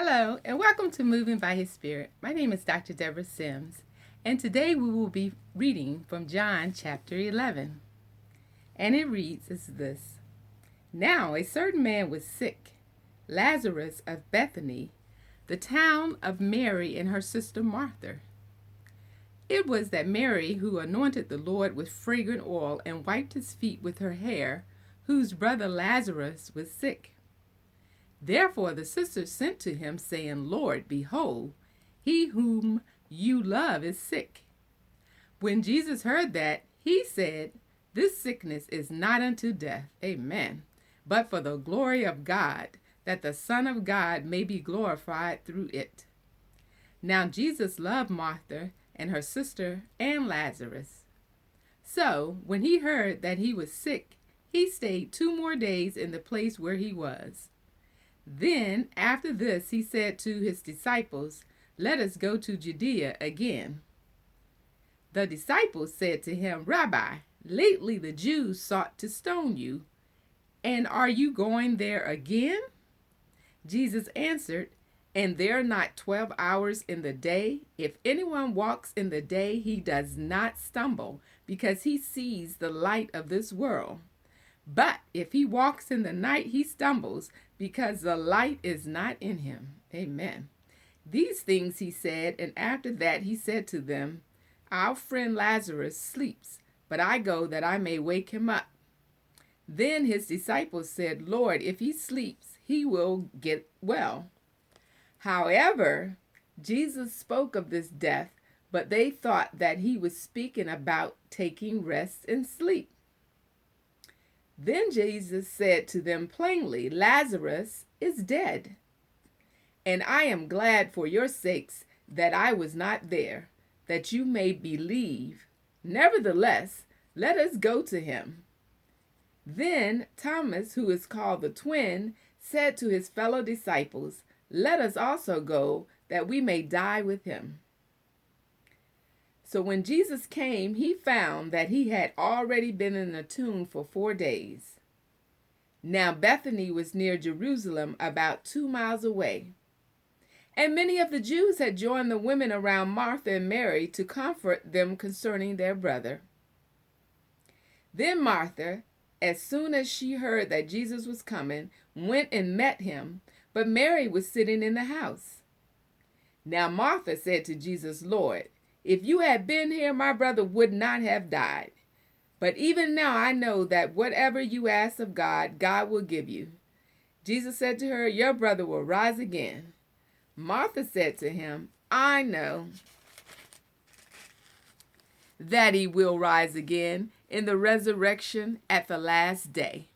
Hello, and welcome to Moving by His Spirit. My name is Dr. Deborah Sims, and today we will be reading from John chapter 11. And it reads as this: Now a certain man was sick, Lazarus of Bethany, the town of Mary and her sister Martha. It was that Mary who anointed the Lord with fragrant oil and wiped his feet with her hair, whose brother Lazarus was sick. Therefore the sisters sent to him, saying, Lord, behold, he whom you love is sick. When Jesus heard that, he said, This sickness is not unto death, amen, but for the glory of God, that the Son of God may be glorified through it. Now Jesus loved Martha and her sister and Lazarus. So when he heard that he was sick, he stayed 2 more days in the place where he was. Then, after this, he said to his disciples, Let us go to Judea again. The disciples said to him, Rabbi, lately the Jews sought to stone you, and are you going there again? Jesus answered, And there are not 12 hours in the day? If anyone walks in the day, he does not stumble, because he sees the light of this world. But if he walks in the night, he stumbles, because the light is not in him. Amen. These things he said, and after that he said to them, Our friend Lazarus sleeps, but I go that I may wake him up. Then his disciples said, Lord, if he sleeps, he will get well. However, Jesus spoke of this death, but they thought that he was speaking about taking rest and sleep. Then Jesus said to them plainly, Lazarus is dead, and I am glad for your sakes that I was not there, that you may believe. Nevertheless, let us go to him. Then Thomas, who is called the twin, said to his fellow disciples, Let us also go, that we may die with him. So when Jesus came, he found that he had already been in the tomb for 4 days. Now Bethany was near Jerusalem, about 2 miles away. And many of the Jews had joined the women around Martha and Mary to comfort them concerning their brother. Then Martha, as soon as she heard that Jesus was coming, went and met him, but Mary was sitting in the house. Now Martha said to Jesus, Lord, if you had been here, my brother would not have died. But even now I know that whatever you ask of God, God will give you. Jesus said to her, Your brother will rise again. Martha said to him, I know that he will rise again in the resurrection at the last day.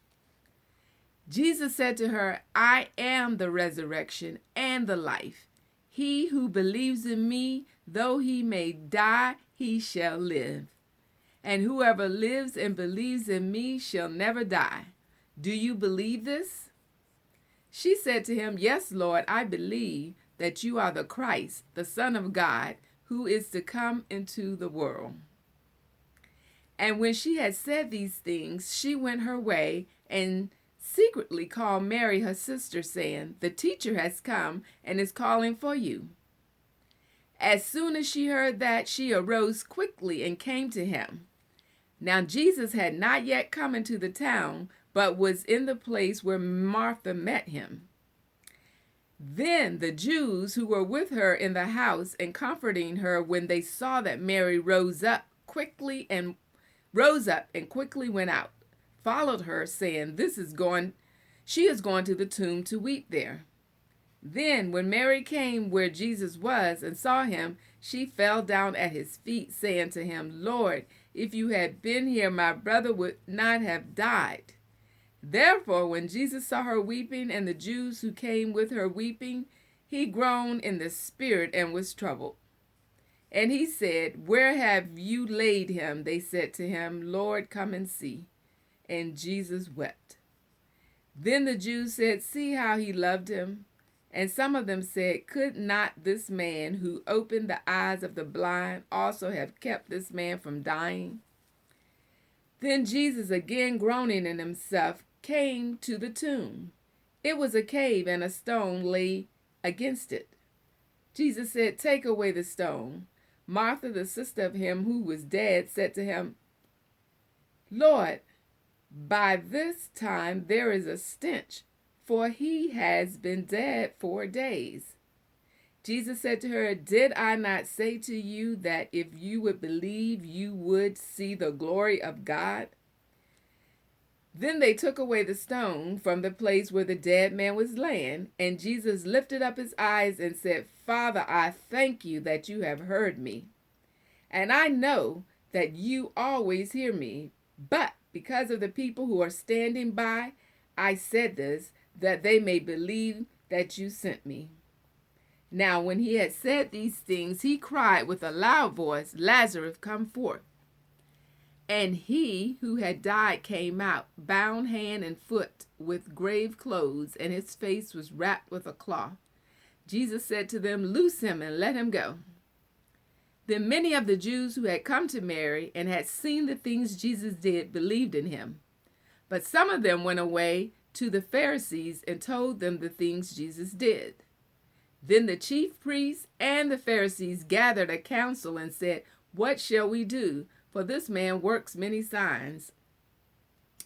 Jesus said to her, I am the resurrection and the life. He who believes in me, though he may die, he shall live. And whoever lives and believes in me shall never die. Do you believe this? She said to him, Yes, Lord, I believe that you are the Christ, the Son of God, who is to come into the world. And when she had said these things, she went her way and secretly called Mary, her sister, saying, The teacher has come and is calling for you. As soon as she heard that, she arose quickly and came to him. Now Jesus had not yet come into the town, but was in the place where Martha met him. Then the Jews who were with her in the house and comforting her, when they saw that Mary rose up and quickly went out, followed her, saying, She is going to the tomb to weep there. Then when Mary came where Jesus was and saw him, she fell down at his feet, saying to him, Lord, if you had been here, my brother would not have died. Therefore, when Jesus saw her weeping, and the Jews who came with her weeping, he groaned in the spirit and was troubled. And he said, Where have you laid him? They said to him, Lord, come and see. And Jesus wept. Then the Jews said, See how he loved him. And some of them said, Could not this man who opened the eyes of the blind also have kept this man from dying? Then Jesus, again groaning in himself, came to the tomb. It was a cave, and a stone lay against it. Jesus said, "Take away the stone." Martha, the sister of him who was dead, said to him, "Lord, by this time there is a stench, for he has been dead 4 days." Jesus said to her, "Did I not say to you that if you would believe, you would see the glory of God?" Then they took away the stone from the place where the dead man was laying, and Jesus lifted up his eyes and said, "Father, I thank you that you have heard me. And I know that you always hear me, but because of the people who are standing by, I said this, that they may believe that you sent me." Now when he had said these things, he cried with a loud voice, "Lazarus, come forth." And he who had died came out, bound hand and foot with grave clothes, and his face was wrapped with a cloth. Jesus said to them, "Loose him and let him go." Then many of the Jews who had come to Mary and had seen the things Jesus did believed in him. But some of them went away to the Pharisees and told them the things Jesus did. Then the chief priests and the Pharisees gathered a council and said, "What shall we do? For this man works many signs.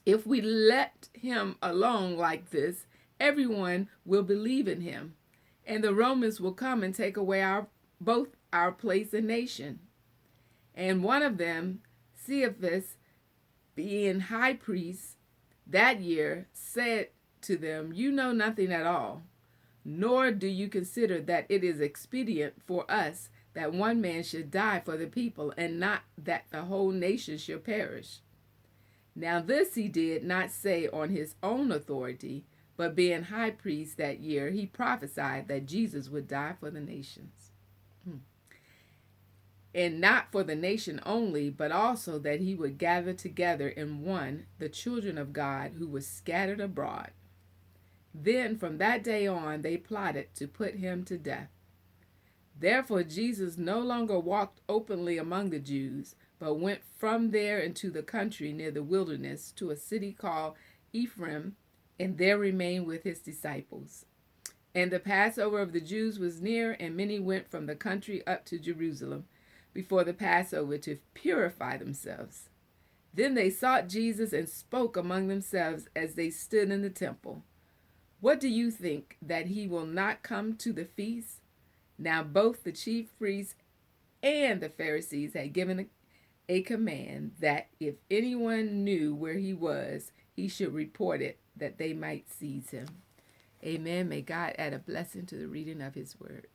If we let him alone like this, everyone will believe in him, and the Romans will come and take away both our place and nation." And one of them, Caiaphas, being high priest that year, said to them, "You know nothing at all, nor do you consider that it is expedient for us that one man should die for the people, and not that the whole nation should perish." Now this he did not say on his own authority, but being high priest that year, he prophesied that Jesus would die for the nations. And not for the nation only, but also that he would gather together in one the children of God who were scattered abroad. Then from that day on they plotted to put him to death. Therefore Jesus no longer walked openly among the Jews, but went from there into the country near the wilderness to a city called Ephraim, and there remained with his disciples. And the Passover of the Jews was near, and many went from the country up to Jerusalem before the Passover to purify themselves. Then they sought Jesus and spoke among themselves as they stood in the temple, "What do you think, that he will not come to the feast?" Now both the chief priests and the Pharisees had given a command that if anyone knew where he was, he should report it, that they might seize him. Amen. May God add a blessing to the reading of his word.